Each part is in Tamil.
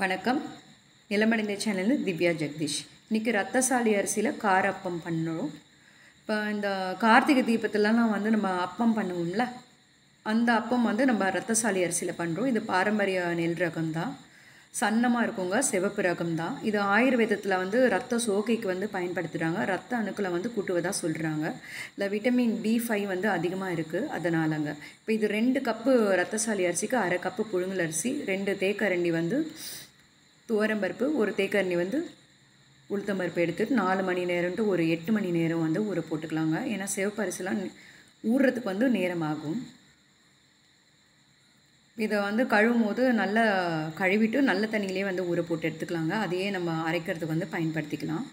வணக்கம். நிலமடைந்த சேனல் திவ்யா ஜெகதீஷ். இன்றைக்கி ரத்தசாலி அரிசியில் கார அப்பம் பண்ணுறோம். இப்போ இந்த கார்த்திகை தீபத்துலலாம் நம்ம அப்பம் பண்ணுவோம்ல, அந்த அப்பம் நம்ம ரத்தசாலி அரிசியில் பண்ணுறோம். இது பாரம்பரிய நெல் ரகம் தான், சன்னமாக இருக்குங்க, சிவப்பு ரகம் தான். இது ஆயுர்வேதத்தில் ரத்த சோகைக்கு பயன்படுத்துகிறாங்க. ரத்த அணுக்களை கூட்டுவதாக சொல்கிறாங்க. இல்லை விட்டமின் B5 அதிகமாக இருக்குது, அதனாலங்க. இப்போ இது 2 கப்பு ரத்தசாலி அரிசிக்கு 1/2 கப்பு புழுங்கல் அரிசி, 2 தேக்கரண்டி துவரம்பருப்பு, 1 தேக்கரண்டி உளுத்தம்பருப்பு எடுத்துட்டு 4 மணி நேரம்ட்டு ஒரு 8 மணி நேரம் ஊற போட்டுக்கலாங்க. ஏன்னா சிவப்பு அரிசிலாம் ஊறுறதுக்கு நேரம் ஆகும். இதை கழுவும் போது நல்லா கழுவிட்டு நல்ல தண்ணியிலே ஊற போட்டு எடுத்துக்கலாங்க. அதையே நம்ம அரைக்கிறதுக்கு பயன்படுத்திக்கலாம்.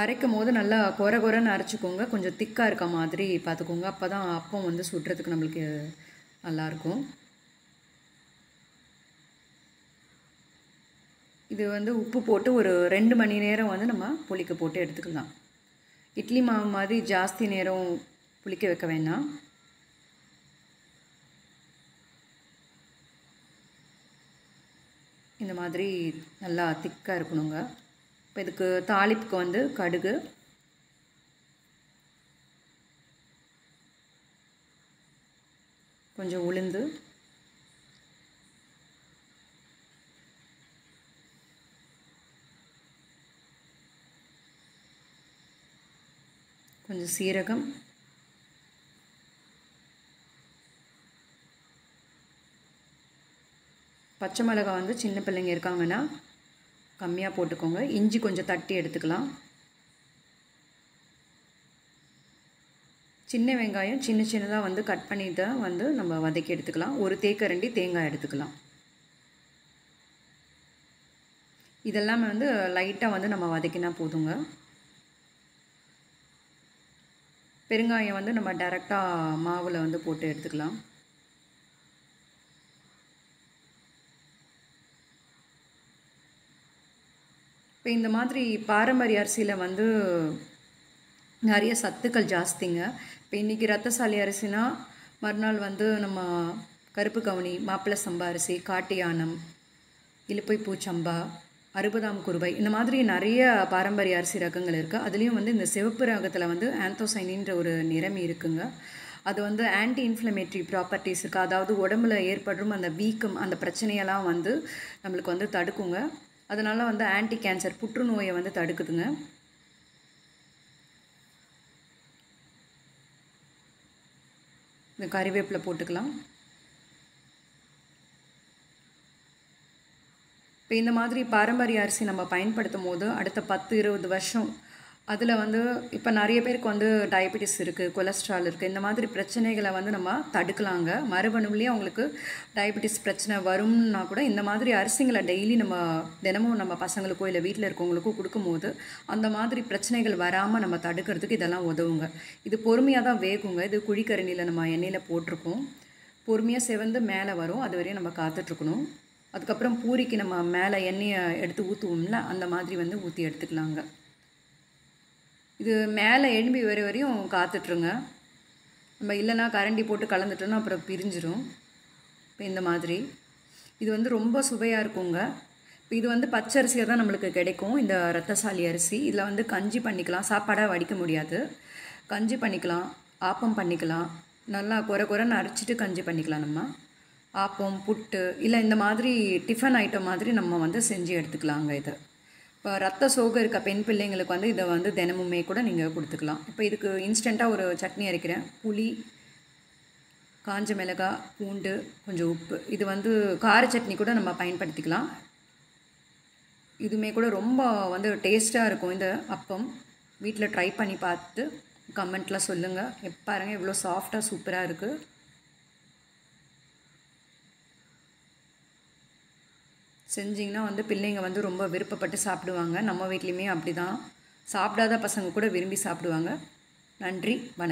அரைக்கும் போது நல்லா கொரன்னு அரைச்சிக்கோங்க. கொஞ்சம் திக்காக இருக்க மாதிரி பார்த்துக்கோங்க. அப்போ தான் அப்பம் சுடுறதுக்கு நம்மளுக்கு நல்லாயிருக்கும். இது உப்பு போட்டு ஒரு 2 மணி நேரம் நம்ம புளிக்க போட்டு எடுத்துக்கலாம். இட்லி மாவு மாதிரி ஜாஸ்தி நேரம் புளிக்க வைக்க வேண்டாம். இந்த மாதிரி நல்லா திக்காக இருக்கணுங்க. இப்போ இதுக்கு தாளிப்புக்கு கடுகு, கொஞ்சம் உளுந்து, கொஞ்சம் சீரகம், பச்சை மிளகாய் சின்ன பிள்ளைங்க இருக்காங்கன்னா கம்மியாக போட்டுக்கோங்க. இஞ்சி கொஞ்சம் தட்டி எடுத்துக்கலாம். சின்ன வெங்காயம் சின்னதாக கட் பண்ணி தான் நம்ம வதக்கி எடுத்துக்கலாம். 1 தேக்கரண்டி தேங்காய் எடுத்துக்கலாம். இதெல்லாம் லைட்டாக நம்ம வதக்கினா போதுங்க. பெருங்காயம் நம்ம டைரெக்டாக மாவில் போட்டு எடுத்துக்கலாம். இப்போ இந்த மாதிரி பாரம்பரிய அரிசியில் நிறைய சத்துக்கள் ஜாஸ்திங்க. இப்போ இன்றைக்கி ரத்தசாலி அரிசினா மறுநாள் நம்ம கருப்பு கவுனி, மாப்பிள்ளை சம்பா அரிசி, காட்டு யானம், இலுப்பை பூச்சம்பா, 60ஆம் குருவை, இந்த மாதிரி நிறைய பாரம்பரிய அரிசி ரகங்கள் இருக்குது. அதுலேயும் இந்த சிவப்பு ரகத்தில் ஆந்தோசைனின்ற ஒரு நிறமி இருக்குங்க. அது ஆன்டி இன்ஃப்ளமேட்டரி ப்ராப்பர்ட்டிஸ் இருக்குது. அதாவது உடம்புல ஏற்படும் அந்த வீக்கம், அந்த பிரச்சனையெல்லாம் நம்மளுக்கு தடுக்குங்க. அதனால் ஆன்டி கேன்சர், புற்றுநோயை தடுக்குதுங்க. இந்த கறிவேப்பிலை போட்டுக்கலாம். இப்போ இந்த மாதிரி பாரம்பரிய அரிசி நம்ம பயன்படுத்தும் போது அடுத்த 10-20 வருஷம் அதில் இப்போ நிறைய பேருக்கு டயபெட்டிஸ் இருக்குது, கொலஸ்ட்ரால் இருக்குது. இந்த மாதிரி பிரச்சனைகளை நம்ம தடுக்கலாங்க. மரபணுவிலேயே அவங்களுக்கு டயபெட்டிஸ் பிரச்சனை வரும்னா கூட இந்த மாதிரி அரிசிங்களை டெய்லி நம்ம தினமும் நம்ம பசங்களுக்கோ இல்லை வீட்டில் இருக்கவங்களுக்கோ கொடுக்கும்போது அந்த மாதிரி பிரச்சனைகள் வராமல் நம்ம தடுக்கிறதுக்கு இதெல்லாம் உதவுங்க. இது பொறுமையாக தான் வேகுங்க. இது குழிக்கரண்டியில் நம்ம எண்ணெயில் போட்டிருக்கோம். பொறுமையாக செவந்து மேலே வரும், அது வரையும் நம்ம காத்துட்ருக்கணும். அதுக்கப்புறம் பூரிக்கு நம்ம மேலே எண்ணெயை எடுத்து ஊற்றுவோம்ல, அந்த மாதிரி ஊற்றி எடுத்துக்கலாங்க. இது மேலே எழும்பி வரையும் காத்துட்ருங்க. நம்ம இல்லைன்னா கரண்டி போட்டு கலந்துட்டோன்னா அப்புறம் பிரிஞ்சிடும். இப்போ இந்த மாதிரி இது ரொம்ப சுவையாக இருக்குங்க. இப்போ இது பச்சரிசியாக தான் நம்மளுக்கு கிடைக்கும், இந்த ரத்தசாலி அரிசி. இதில் கஞ்சி பண்ணிக்கலாம். சாப்பாடாக வடிக்க முடியாது, கஞ்சி பண்ணிக்கலாம், ஆப்பம் பண்ணிக்கலாம். நல்லா கொரன்னு அரைச்சிட்டு கஞ்சி பண்ணிக்கலாம். நம்ம ஆப்பம், புட்டு, இல்லை இந்த மாதிரி டிஃபன் ஐட்டம் மாதிரி நம்ம செஞ்சு எடுத்துக்கலாங்க. இது இப்போ ரத்த சோகை இருக்க பெண் பிள்ளைங்களுக்கு இதை தினமுமே கூட நீங்கள் கொடுத்துக்கலாம். இப்போ இதுக்கு இன்ஸ்டண்ட்டாக ஒரு சட்னி அரைக்கிறேன். புளி, காஞ்ச மிளகாய், பூண்டு, கொஞ்சம் உப்பு. இது கார சட்னி கூட நம்ம பயன்படுத்திக்கலாம். இதுவுமே கூட ரொம்ப டேஸ்ட்டாக இருக்கும். இந்த அப்பம் வீட்டில் ட்ரை பண்ணி பார்த்து கமெண்ட்டில் சொல்லுங்கள். பாருங்கள் எவ்வளோ சாஃப்டாக சூப்பராக இருக்குது. செஞ்சிங்கன்னா பிள்ளைங்க ரொம்ப விருப்பப்பட்டு சாப்பிடுவாங்க. நம்ம வீட்லேயுமே அப்படி தான். சாப்பிடாத பசங்க கூட விரும்பி சாப்பிடுவாங்க. நன்றி, வணக்கம்.